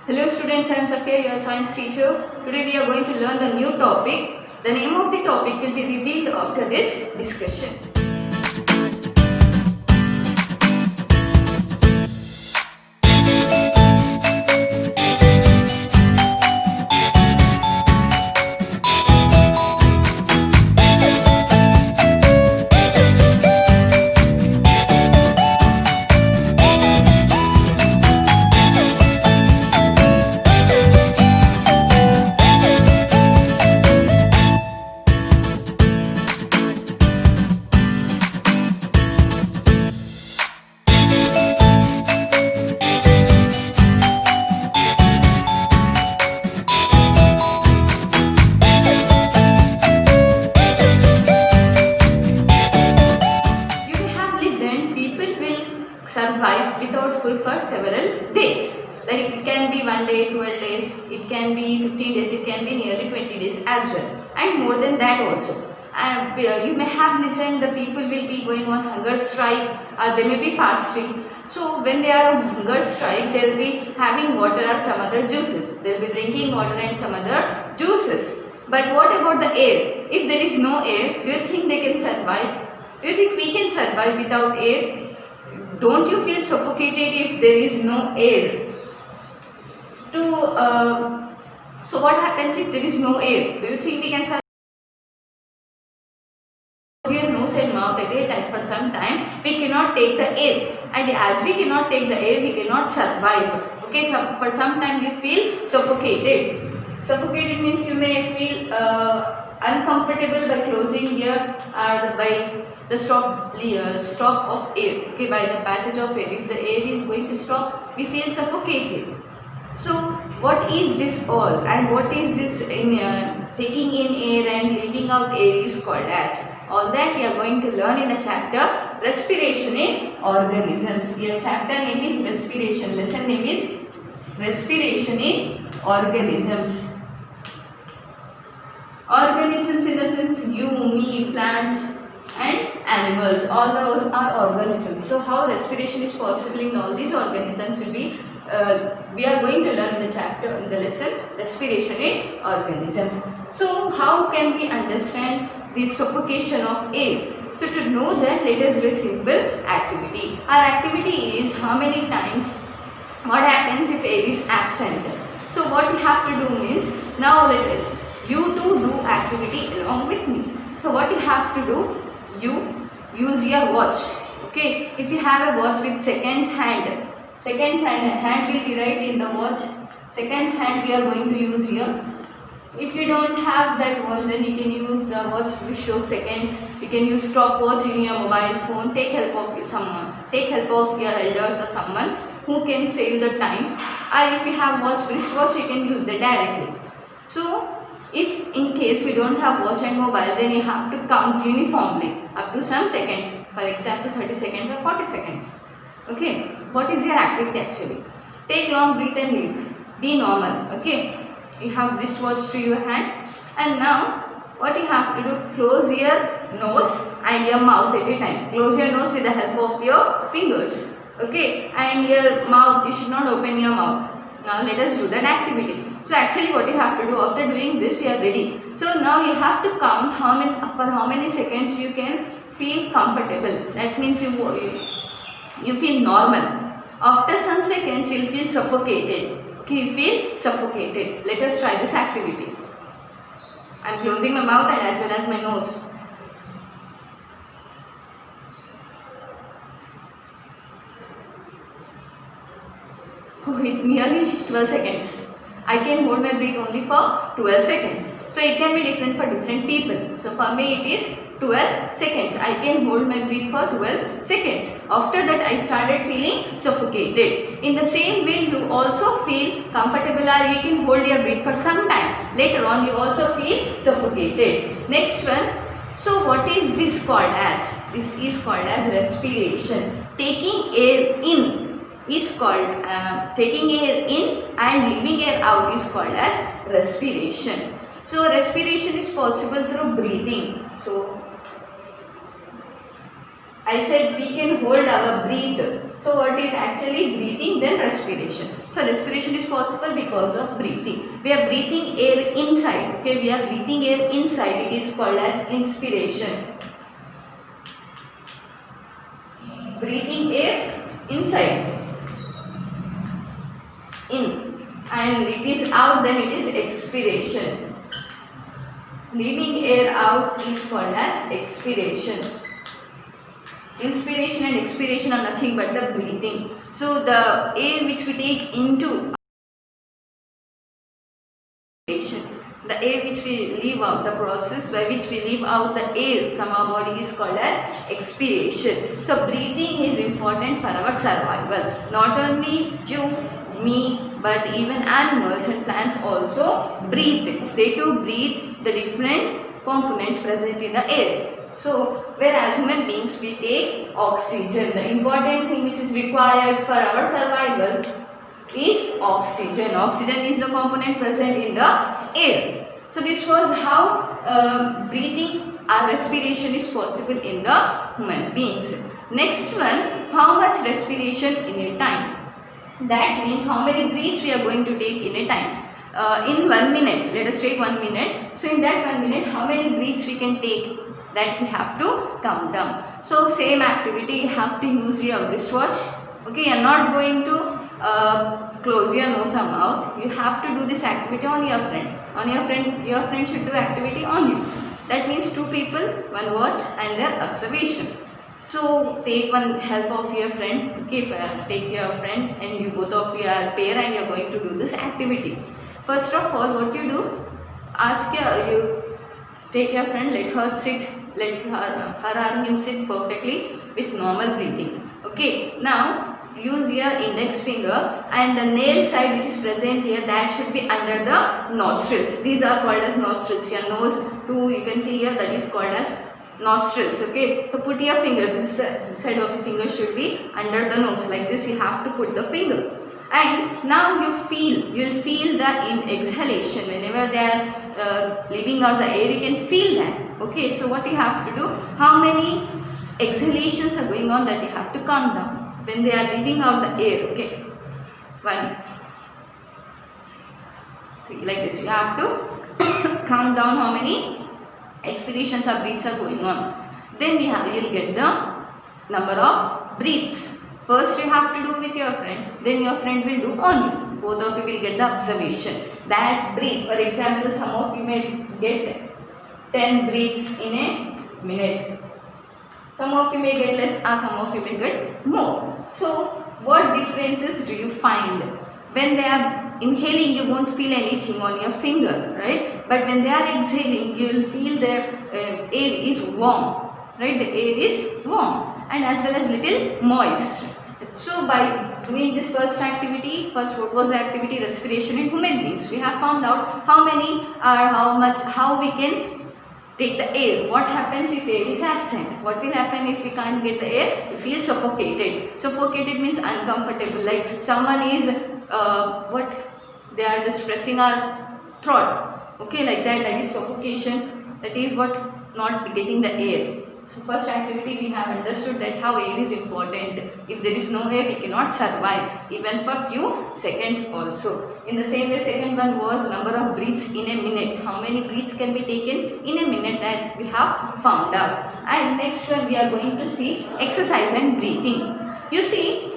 Hello students, I am Safia, your science teacher. Today we are going to learn a new topic. The name of the topic will be revealed after this discussion. Survive without food for several days. Like it can be 1 day, 12 days, it can be 15 days, it can be nearly 20 days as well, and more than that also. You may have listened the people will be going on hunger strike, or they may be fasting. So when they are on hunger strike, they will be having water or some other juices. They will be drinking water and some other juices. But what about the air? If there is no air, do you think they can survive? Do you think we can survive without air? Don't you feel suffocated if there is no air? So what happens if there is no air? Do you think we can survive? Your nose and mouth at a time for some time, we cannot take the air, and as we cannot take the air, we cannot survive. Okay, so for some time you feel suffocated. Suffocated means you may feel uncomfortable by closing your or by the stop of air. Okay, by the passage of air. If the air is going to stop, we feel suffocated. So what is this all, and what is this in taking in air and leaving out air is called as? All that we are going to learn in the chapter respiration in organisms. Your chapter name is respiration. Lesson name is respiration in organisms. Organisms in the sense you, me, plants and animals, all those are organisms. So how respiration is possible in all these organisms will be we are going to learn in the chapter, in the lesson respiration in organisms. So how can we understand the suffocation of air? So to know that, let us do a simple activity. Our activity is how many times, what happens if air is absent. So what you have to do means, now let you two do activity along with me. So what you have to do, you use your watch. Okay, if you have a watch with seconds hand will be right in the watch. Seconds hand we are going to use here. If you don't have that watch, then you can use the watch which shows seconds. You can use stopwatch in your mobile phone. Take help of someone. Take help of your elders or someone who can say you the time. Or if you have wristwatch, you can use that directly. So if in case you don't have watch and mobile, then you have to count uniformly up to some seconds. For example, 30 seconds or 40 seconds. Okay, what is your activity actually? Take long breath and leave. Be normal. Okay, you have wristwatch to your hand, and now what you have to do, close your nose and your mouth at a time. Close your nose with the help of your fingers. Okay, and your mouth, you should not open your mouth. Now let us do that activity. So actually what you have to do, after doing this you are ready. So now you have to count for how many seconds you can feel comfortable. That means you feel normal. After some seconds you will feel suffocated. Okay, you feel suffocated. Let us try this activity. I am closing my mouth and as well as my nose. Oh, it nearly 12 seconds. I can hold my breath only for 12 seconds. So it can be different for different people. So for me it is 12 seconds. I can hold my breath for 12 seconds. After that I started feeling suffocated. In the same way you also feel comfortable, or you can hold your breath for some time. Later on you also feel suffocated. Next one. So what is this called as? This is called as respiration. Taking air in is called taking air in and leaving air out is called as respiration. So respiration is possible through breathing. So I said we can hold our breath. So what is actually breathing, then respiration. So respiration is possible because of breathing. We are breathing air inside. Okay, we are breathing air inside. It is called as inspiration. Breathing air inside. In. And it is out, then it is expiration. Leaving air out is called as expiration. Inspiration and expiration are nothing but the breathing. So the air which we take into the air which we leave out, the process by which we leave out the air from our body is called as expiration. So breathing is important for our survival. Not only you, me, but even animals and plants also breathe. They too breathe the different components present in the air. So, whereas human beings we take oxygen, the important thing which is required for our survival is oxygen. Oxygen is the component present in the air. So, this was how breathing or respiration is possible in the human beings. Next one, how much respiration in a time? That means how many breaths we are going to take in a time. In 1 minute, let us take 1 minute. So, in that 1 minute, how many breaths we can take? That we have to count down. So same activity, you have to use your wristwatch. Okay, you are not going to close your nose or mouth. You have to do this activity on your friend. Your friend should do activity on you. That means 2 people, 1 watch and their observation. So take one help of your friend. Okay, take your friend and you both of you are pair and you are going to do this activity. First of all, what you do? Take your friend, let her sit. Let her or him sit perfectly with normal breathing. Okay, now use your index finger and the nail side which is present here, that should be under the nostrils. These are called as nostrils. Your nose too, you can see here, that is called as nostrils. Okay, so put your finger, this side of the finger should be under the nose. Like this you have to put the finger. And now you'll feel the in exhalation. Whenever they are leaving out the air, you can feel that. Okay, so what you have to do, how many exhalations are going on, that you have to count down when they are leaving out the air. Okay, 1, 3, like this you have to count down how many expirations or breaths are going on. Then you'll get the number of breaths. First you have to do with your friend, then your friend will do on you. Both of you will get the observation. That breath, for example, some of you may get 10 breaths in a minute. Some of you may get less or some of you may get more. So what differences do you find? When they are inhaling, you won't feel anything on your finger, right? But when they are exhaling, you will feel their air is warm, right? The air is warm and as well as little moist. So by doing this first activity, what was the activity? Respiration in human beings. We have found out how many or how we can take the air. What happens if air is absent? What will happen if we can't get the air? We feel suffocated. Suffocated means uncomfortable, like someone is they are just pressing our throat. Okay, like that is suffocation. That is what, not getting the air. So first activity we have understood that how air is important. If there is no air, we cannot survive even for few seconds also. In the same way, second one was number of breaths in a minute. How many breaths can be taken in a minute, that we have found out. And next one we are going to see exercise and breathing. You see,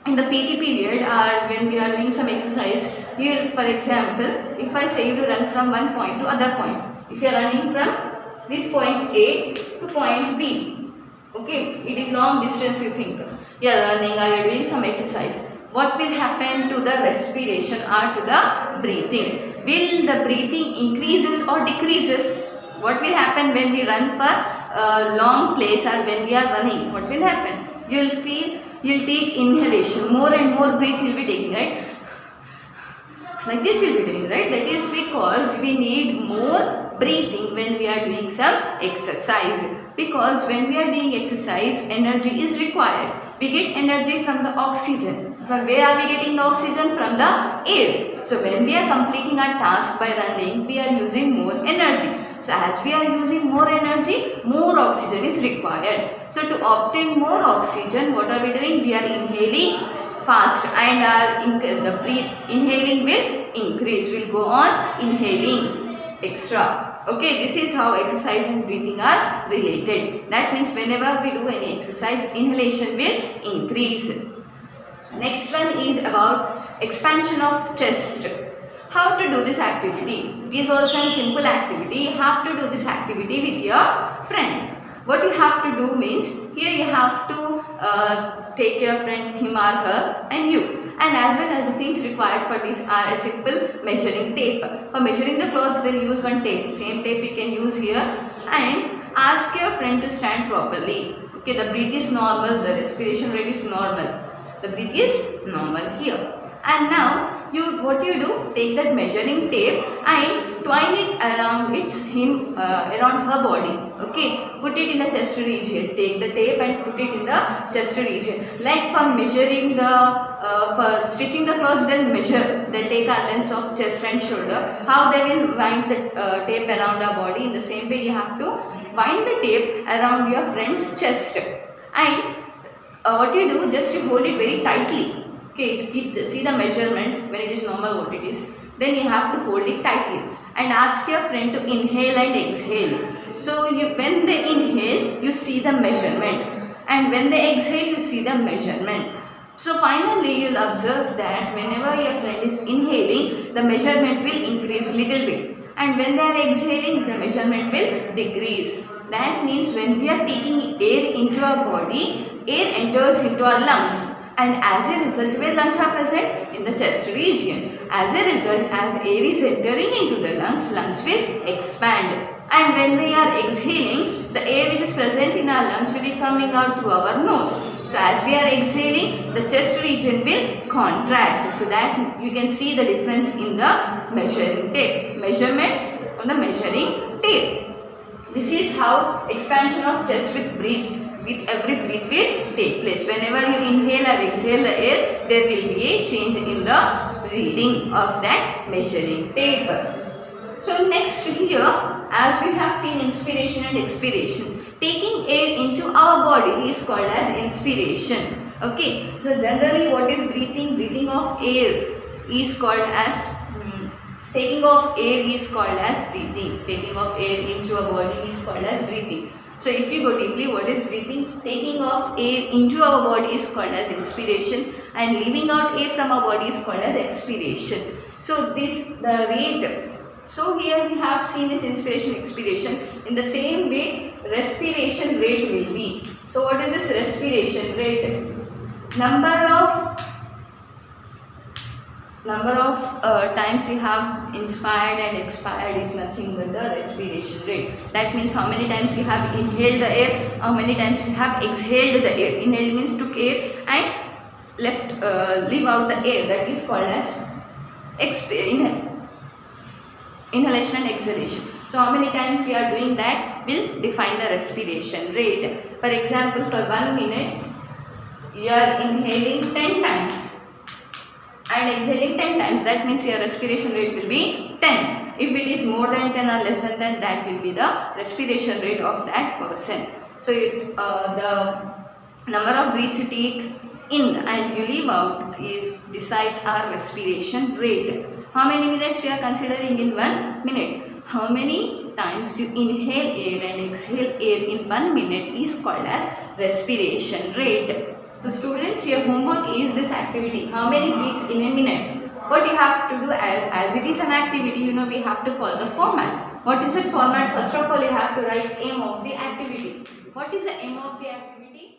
in the PT period or when we are doing some exercise, you will, for example, if I say you to run from one point to other point. If you are running from this point A to point B, okay, it is long distance, you think you are running or you are doing some exercise. What will happen to the respiration or to the breathing? Will the breathing increases or decreases? What will happen when we run for a long place or when we are running? What will happen? You will feel, you will take inhalation, more and more breath you will be taking, right? Like this you will be doing, right? That is because we need more breathing when we are doing some exercise. Because when we are doing exercise, energy is required. We get energy from the oxygen. From where are we getting the oxygen? From the air. So when we are completing our task by running, we are using more energy. So as we are using more energy, more oxygen is required. So to obtain more oxygen, what are we doing? We are inhaling fast, and the breath inhaling will increase. We'll go on inhaling extra. Okay, this is how exercise and breathing are related. That means whenever we do any exercise, inhalation will increase. Next one is about expansion of chest. How to do this activity? It is also a simple activity. You have to do this activity with your friend. What you have to do means, here you have to take your friend, him or her, and you. And as well as the things required for this are a simple measuring tape. For measuring the clothes, then use one tape. Same tape you can use here. And ask your friend to stand properly. Okay, the breath is normal, the respiration rate is normal. The breath is normal here. And now what you do, take that measuring tape and twine it around around her body. Okay, put it in the chest region. Take the tape and put it in the chest region. Like for measuring for stitching the clothes, then take a length of chest and shoulder. How they will wind the tape around our body. In the same way, you have to wind the tape around your friend's chest. And what you do, just you hold it very tightly. Okay, see the measurement when it is normal what it is. Then you have to hold it tightly and ask your friend to inhale and exhale. So when they inhale, you see the measurement, and when they exhale, you see the measurement. So finally, you'll observe that whenever your friend is inhaling, the measurement will increase little bit, and when they are exhaling, the measurement will decrease. That means when we are taking air into our body, air enters into our lungs. And as a result, where lungs are present? In the chest region. As a result, as air is entering into the lungs, lungs will expand. And when we are exhaling, the air which is present in our lungs will be coming out through our nose. So as we are exhaling, the chest region will contract. So that you can see the difference in the measuring tape. Measurements on the measuring tape. This is how expansion of chest with every breath will take place. Whenever you inhale or exhale the air, there will be a change in the reading of that measuring tape. So next here, as we have seen inspiration and expiration, taking air into our body is called as inspiration. Okay, so generally what is breathing? Breathing of air is called as taking of air is called as breathing. Taking of air into a body is called as breathing. So if you go deeply, what is breathing? Taking of air into our body is called as inspiration, and leaving out air from our body is called as expiration. So the rate. So here we have seen this inspiration, expiration. In the same way, respiration rate will be. So what is this respiration rate? Number of times you have inspired and expired is nothing but the respiration rate. That means how many times you have inhaled the air, how many times you have exhaled the air. Inhaled means took air and leave out the air. That is called as inhalation and exhalation. So how many times you are doing that will define the respiration rate. For example, for 1 minute, you are inhaling 10 times. And exhaling 10 times, that means your respiration rate will be 10. If it is more than 10 or less than 10, that will be the respiration rate of that person. So the number of breaths you take in and you leave out decides our respiration rate. How many minutes we are considering in 1 minute? How many times you inhale air and exhale air in 1 minute is called as respiration rate. So students, your homework is this activity. How many breaths in a minute? What you have to do, as it is an activity, we have to follow the format. What is that format? First of all, you have to write aim of the activity. What is the aim of the activity?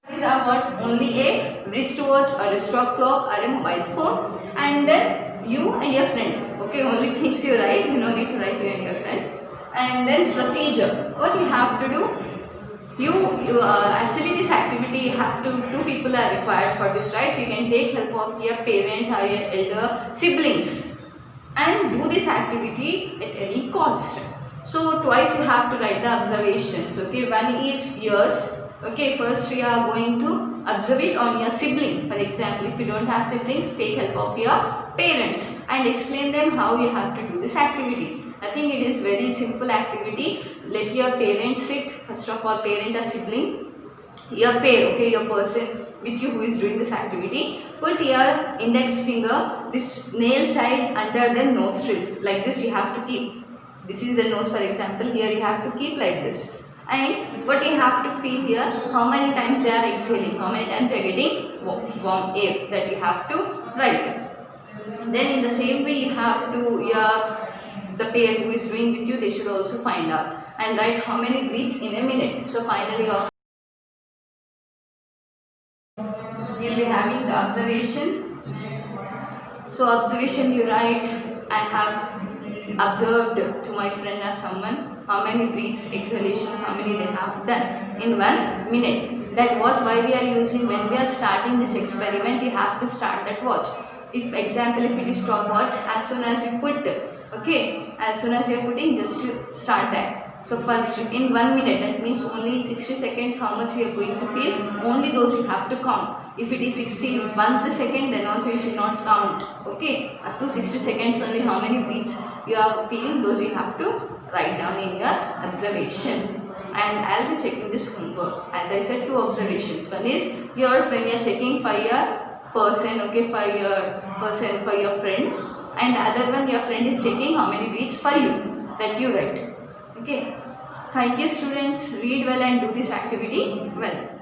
These are what? Only a wristwatch or a stop clock or a mobile phone. And then you and your friend. Okay, only things you write. You don't need to write you and your friend. And then procedure. What you have to do? Actually this activity two people are required for this, right? You can take help of your parents or your elder siblings and do this activity at any cost. So twice you have to write the observations. Okay, one is yours. Okay, first you are going to observe it on your sibling. For example, if you don't have siblings, take help of your parents and explain them how you have to do this activity. I think it is very simple activity. Let your parents sit. First of all, parent or sibling, your pair, okay, your person with you who is doing this activity, put your index finger this nail side under the nostrils, like this you have to keep. This is the nose, for example. Here you have to keep like this. And what you have to feel here, how many times they are exhaling, how many times you are getting warm air, that you have to write. Then in the same way you have to, the pair who is doing with you, they should also find out and write how many breaths in a minute. So finally you'll be having the observation. So observation you write, I have observed to my friend or someone how many breaths, exhalations, how many they have done in 1 minute. That watch why we are using, when we are starting this experiment, you have to start that watch. If example, if it is stopwatch, as soon as you put, okay, as soon as you are putting, just to start that. So first in 1 minute, that means only in 60 seconds how much you are going to feel, only those you have to count. If it is 61st second, then also you should not count, okay. Up to 60 seconds only how many breaths you are feeling, those you have to write down in your observation. And I'll be checking this homework. As I said, 2 observations. One is yours when you are checking for your person, okay, for your person, for your friend, and the other one your friend is checking how many breaths for you, that you write. Okay. Thank you students. Read well and do this activity well.